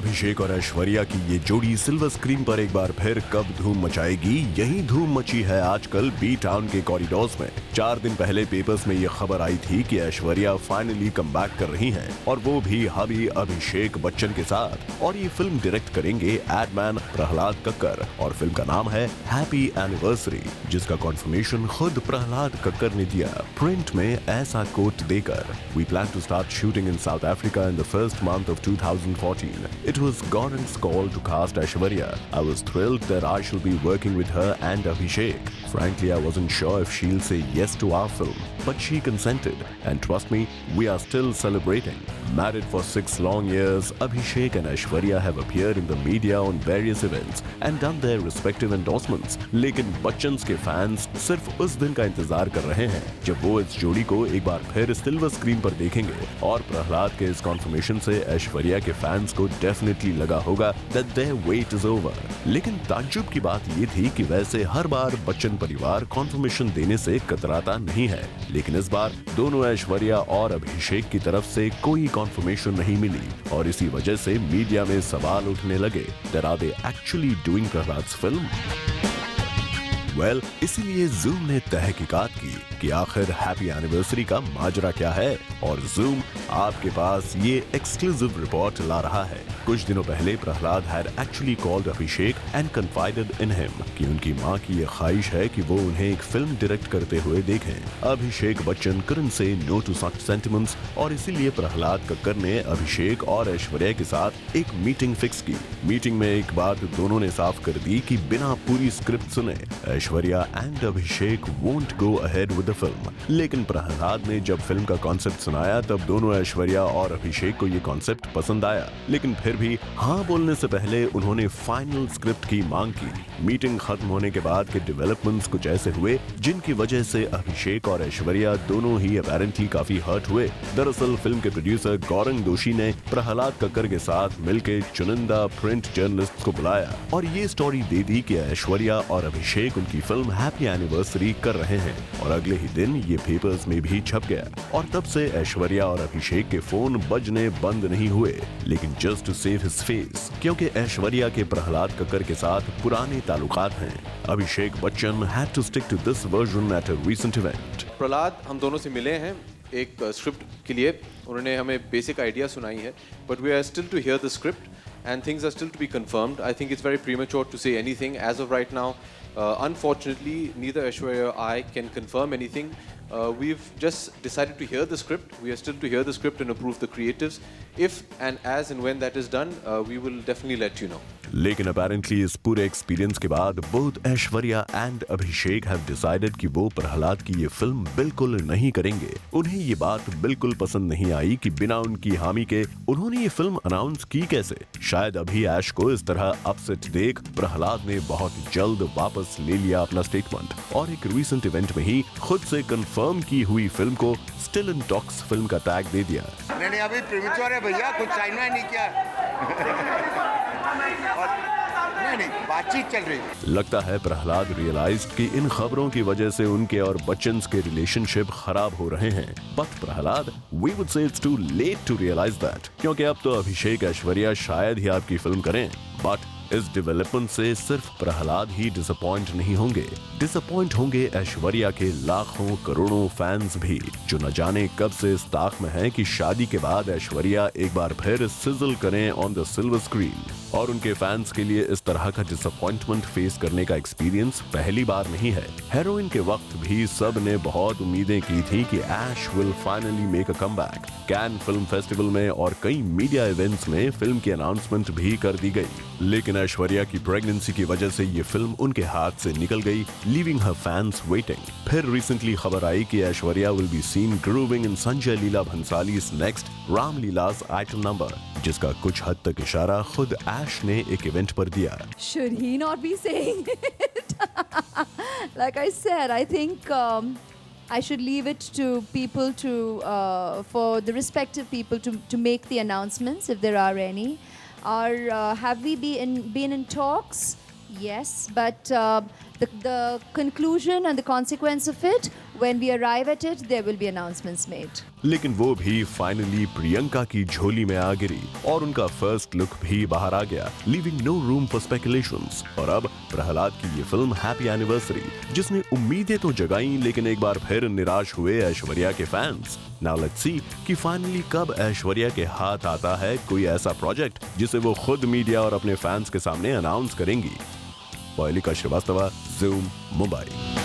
अभिषेक और ऐश्वर्या की ये जोड़ी सिल्वर स्क्रीन पर एक बार फिर कब धूम मचाएगी, यही धूम मची है आजकल बी टाउन के कॉरिडोर्स में। 4 दिन पहले पेपर्स में ये खबर आई थी कि ऐश्वर्या फाइनली कम बैक कर रही हैं और वो भी हबी अभिषेक बच्चन के साथ, और ये फिल्म डायरेक्ट करेंगे एडमैन प्रहलाद कक्कर और फिल्म का नाम है हैप्पी एनिवर्सरी, जिसका कॉन्फर्मेशन खुद प्रहलाद कक्कर ने दिया प्रिंट में ऐसा कोट देकर। We plan to start shooting in South Africa in the first month of 2014. It was Gordon's call to cast Aishwarya. I was thrilled that I shall be working with her and Abhishek. Frankly, I wasn't sure if she'll say yes to our film, but she consented. And trust me, we are still celebrating. Married for 6 long years, Abhishek and Aishwarya have appeared in the media on various events and done their respective endorsements. लेकिन बच्चन्स के fans सिर्फ उस दिन का इंतजार कर रहे हैं जब वो इस जोड़ी को एक बार फिर सिल्वर स्क्रीन पर देखेंगे, और प्रहलाद के इस कॉन्फर्मेशन से ऐश्वर्या के फैंस को डेफिनेटली लगा होगा that their wait is over. लेकिन ताज्जुब की बात ये थी कि वैसे हर बार बच्चन परिवार कॉन्फर्मेशन देने से कतराता नहीं है, लेकिन इस बार दोनों ऐश्वर्या और अभिषेक की तरफ से कोई कॉन्फर्मेशन नहीं मिली, और इसी वजह से मीडिया में सवाल उठने लगे that are they actually doing Prahlad's film? इसीलिए जूम ने तहकीकात की कि आखिर हैप्पी एनिवर्सरी का माजरा क्या है, और जूम आपके पास ये एक्सक्लूसिव रिपोर्ट ला रहा है। कुछ दिनों पहले Prahlad had actually called Abhishek and कन्फाइडेड in him कि उनकी मां की ये ख्वाहिश है कि वो उन्हें एक फिल्म डायरेक्ट करते हुए देखें। Abhishek Bachchan couldn't say no to such sentiments, और इसीलिए प्रहलाद कक्कर ने अभिषेक और ऐश्वर्या के साथ एक मीटिंग फिक्स की। मीटिंग में एक बात दोनों ने साफ कर दी कि बिना पूरी स्क्रिप्ट सुने Aishwarya and Abhishek won't go ahead with the film. लेकिन प्रहलाद ने जब फिल्म का कॉन्सेप्ट सुनाया तब दोनों ऐश्वर्या और अभिषेक को ये कॉन्सेप्ट पसंद आया, लेकिन फिर भी हाँ बोलने से पहले उन्होंने फाइनल स्क्रिप्ट की मांग की। मीटिंग खत्म होने के बाद के डेवलपमेंट्स कुछ ऐसे हुए जिनकी वजह से अभिषेक और ऐश्वर्या दोनों ही अपैरेंटली काफी हर्ट हुए। दरअसल फिल्म के प्रोड्यूसर गौरंग दोषी ने प्रहलाद कक्कर के साथ मिलकर चुनिंदा प्रिंट जर्नलिस्ट को बुलाया और ये स्टोरी दे दी कि ऐश्वर्या और अभिषेक उनकी फिल्म हैप्पी एनिवर्सरी कर रहे हैं, और अगले ही दिन ये पेपर्स में भी छप गया। और तब से ऐश्वर्या और अभिषेक के फोन बजने बंद नहीं हुए, लेकिन just to save his face, क्योंकि ऐश्वर्या के प्रहलाद कक्कर के साथ पुराने ताल्लुकात हैं। Abhishek Bachchan had to stick to this version at a recent event. Prahlad हम दोनों से मिले हैं एक स्क्रिप्ट के लिए, उन्होंने हमें बेसिक आइडिया सुनाई है, but we are still to hear the script and things are still to be confirmed. I think it's very premature to say anything as of right now. Unfortunately, neither Aishwarya or I can confirm anything. We've just decided to hear the script. We are still to hear the script and approve the creatives. If and as and when that is done, we will definitely let you know. लेकिन apparently इस पूरे experience के बाद both Aishwarya and Abhishek have decided कि वो प्रहलाद की ये film बिल्कुल नहीं करेंगे। उन्हें ये बात बिल्कुल पसंद नहीं आई कि बिना उनकी हामी के उन्होंने ये फिल्म अनाउंस की कैसे। शायद अभी ऐश को इस तरह अपसेट देख प्रहलाद ने बहुत जल्द वापस ले लिया अपना स्टेटमेंट, और एक रीसेंट इवेंट में ही खुद से कंफर्म की हुई फिल्म को स्टिल इन टॉक्स फिल्म का टैग दे दिया। नहीं अभी प्रीमेच्योर है भैया, कुछ साइन नहीं किया। नहीं बातचीत चल रही है। लगता है प्रहलाद रियलाइज्ड कि इन खबरों की वजह से उनके और बच्चन्स के रिलेशनशिप खराब हो रहे हैं। But Prahlad, we would say it's too late to realize that, क्योंकि अब तो अभिषेक ऐश्वर्या शायद ही आपकी फिल्म करें। बट इस डेवलपमेंट से सिर्फ प्रहलाद ही डिसअपॉइंट नहीं होंगे, डिसअपॉइंट होंगे ऐश्वर्या के लाखों करोड़ों फैंस भी, जो न जाने कब से इस ताक में हैं कि शादी के बाद ऐश्वर्या एक बार फिर सिजल करें ऑन द सिल्वर स्क्रीन। और उनके फैंस के लिए इस तरह का डिसअपॉइंटमेंट फेस करने का एक्सपीरियंस पहली बार नहीं है। हेरोइन के वक्त भी सब ने बहुत उम्मीदें की थी कि Aish will finally make a comeback. Cannes film festival में और कई मीडिया इवेंट्स में फिल्म की अनाउंसमेंट भी कर दी गई, लेकिन ऐश्वर्या की प्रेगनेंसी की वजह से ये फिल्म उनके हाथ से निकल गई, लीविंग हर फैंस वेटिंग। फिर रिसेंटली खबर आई कि Aishwarya will be seen grooving in Sanjay Leela Bhansali's next Ramleela's item number, जिसका कुछ हद तक इशारा खुद ऐश ने एक इवेंट पर दिया। Should he not be saying it? Like I said, I think I should leave it to people to, for the respective people to make the announcements if there are any. Or have we been in talks? Yes, but the conclusion and the consequence of it when we arrive at it, there will be announcements made. लेकिन वो भी finally Priyanka की झोली में आ गिरी और उनका first look भी बाहर आ गया, leaving no room for speculations. और अब प्रहलाद की ये फिल्म हैप्पी एनिवर्सरी, जिसने उम्मीदें तो जगाई लेकिन एक बार फिर निराश हुए ऐश्वर्या के फैंस। नाउ लेट्स सी कि फाइनली कब ऐश्वर्या के हाथ आता है कोई ऐसा प्रोजेक्ट जिसे वो खुद मीडिया और अपने फैंस के सामने अनाउंस करेंगी। पॉलिका श्रीवास्तव, ज़ूम, मुंबई।